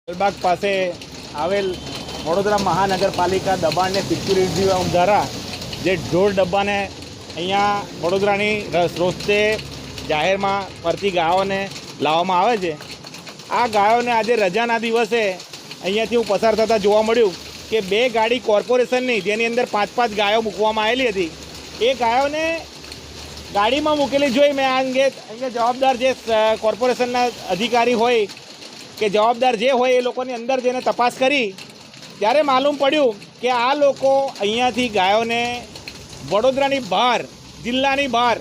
લાલબાગ પાસે આવેલ વડોદરા મહાનગરપાલિકા દબાણને સિક્યુરિટી દ્વારા જે ઢોર ડબ્બાને અહીંયા વડોદરાની રોસ્તે જાહેરમાં ફરતી ગાયોને લાવવામાં આવે છે। આ ગાયોને આજે રજાના દિવસે અહીંયાથી હું પસાર થતાં જોવા મળ્યું કે બે ગાડી કોર્પોરેશનની જેની અંદર 5-5 ગાયો મૂકવામાં આવેલી હતી, એ ગાયોને ગાડીમાં મૂકેલી જોઈ મેં આ અંગે અહીંયા જવાબદાર જે કોર્પોરેશનના અધિકારી હોય કે જવાબદાર જે હોય એ લોકોની અંદર જઈને તપાસ કરી ત્યારે માલુમ પડ્યું કે આ લોકો અહીંયાથી ગાયોને વડોદરાની બહાર, જિલ્લાની બહાર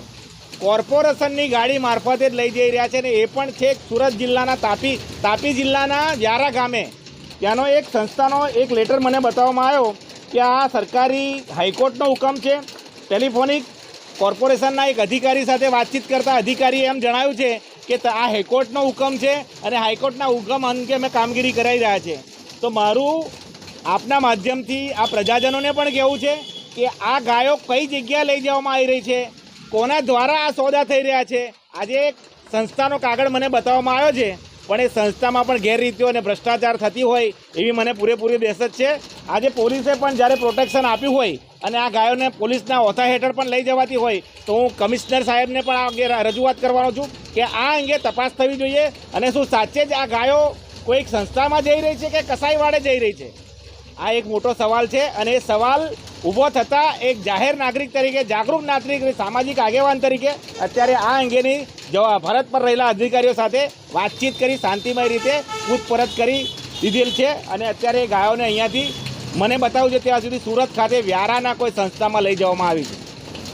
કોર્પોરેશનની ગાડી મારફતે જ લઈ જઈ રહ્યા છે। અને એ પણ છેક સુરત જિલ્લાના તાપી જિલ્લાના વ્યારા ગામે ત્યાંનો એક સંસ્થાનો એક લેટર મને બતાવવામાં આવ્યો કે આ સરકારી હાઈકોર્ટનો હુકમ છે। ટેલિફોનિક કોર્પોરેશનના એક અધિકારી સાથે વાતચીત કરતા અધિકારીએ એમ જણાવ્યું છે કે આ હાઈકોર્ટનો હુકમ છે અને હાઈકોર્ટના હુકમ અંગે અમે કામગીરી કરાવી રહ્યા છે। તો મારું આપના માધ્યમથી આ પ્રજાજનોને પણ કહેવું છે કે આ ગાયો કઈ જગ્યાએ લઈ જવામાં આવી રહી છે, કોના દ્વારા આ સોદા થઈ રહ્યા છે। આજે એક સંસ્થાનો કાગળ મને બતાવવામાં આવ્યો છે, પણ એ સંસ્થામાં પણ ગેરરીતિઓ અને ભ્રષ્ટાચાર થતી હોય એવી મને પૂરેપૂરી દહેશત છે। આજે પોલીસે પણ જ્યારે પ્રોટેક્શન આપ્યું હોય અને આ ગાયોને પોલીસના ઓથા હેઠળ પણ લઈ જવાતી હોય તો હું કમિશનર સાહેબને પણ આ અંગે રજૂઆત કરવાનો છું કે આ અંગે તપાસ થવી જોઈએ અને શું સાચે જ આ ગાયો કોઈક સંસ્થામાં જઈ રહી છે કે કસાઈવાડે જઈ રહી છે, આ એક મોટો સવાલ છે। અને એ સવાલ ઊભો થતાં એક જાહેર નાગરિક તરીકે, જાગૃત નાગરિક, સામાજિક આગેવાન તરીકે અત્યારે આ અંગેની ફરજ પર રહેલા અધિકારીઓ સાથે વાતચીત કરી શાંતિમય રીતે પૂછપરછ કરી દીધેલ છે। અને અત્યારે ગાયોને અહીંયાથી મને બતાવ્યું છે ત્યાં સુધી સુરત ખાતે વ્યારાના કોઈ સંસ્થામાં લઈ જવામાં આવી છે।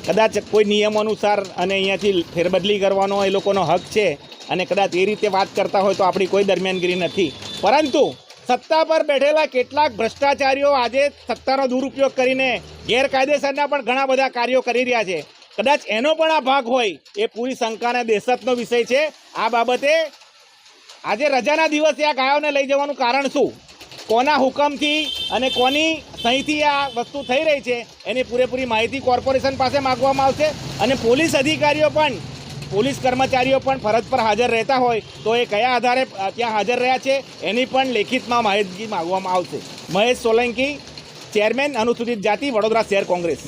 કદાચ કોઈ નિયમ અનુસાર અને અહીંયાથી ફેરબદલી કરવાનો એ લોકોનો હક છે અને કદાચ એ રીતે વાત કરતા હોય તો આપણી કોઈ દરમિયાનગીરી નથી, પરંતુ સત્તા પર બેઠેલા કેટલાક ભ્રષ્ટાચારીઓ આજે સત્તાનો દુરુપયોગ કરીને ગેરકાયદેસરના પણ ઘણા બધા કાર્યો કરી રહ્યા છે। કદાચ એનો પણ આ ભાગ હોય એ પૂરી શંકા અને દહેશતનો વિષય છે। આ બાબતે આજે રજાના દિવસે આ ગાયોને લઈ જવાનું કારણ શું, કોના હુકમથી અને કોની સહીથી આ વસ્તુ થઈ રહી છે એની પૂરેપૂરી માહિતી કોર્પોરેશન પાસે માગવામાં આવશે। અને પોલીસ અધિકારીઓ પણ, પોલીસ કર્મચારીઓ પણ ફરજ પર હાજર રહેતા હોય તો એ કયા આધારે ત્યાં હાજર રહ્યા છે એની પણ લેખિતમાં માહિતી માગવામાં આવશે। મહેશ સોલંકી, ચેરમેન, અનુસૂચિત જાતિ, વડોદરા શહેર કોંગ્રેસ।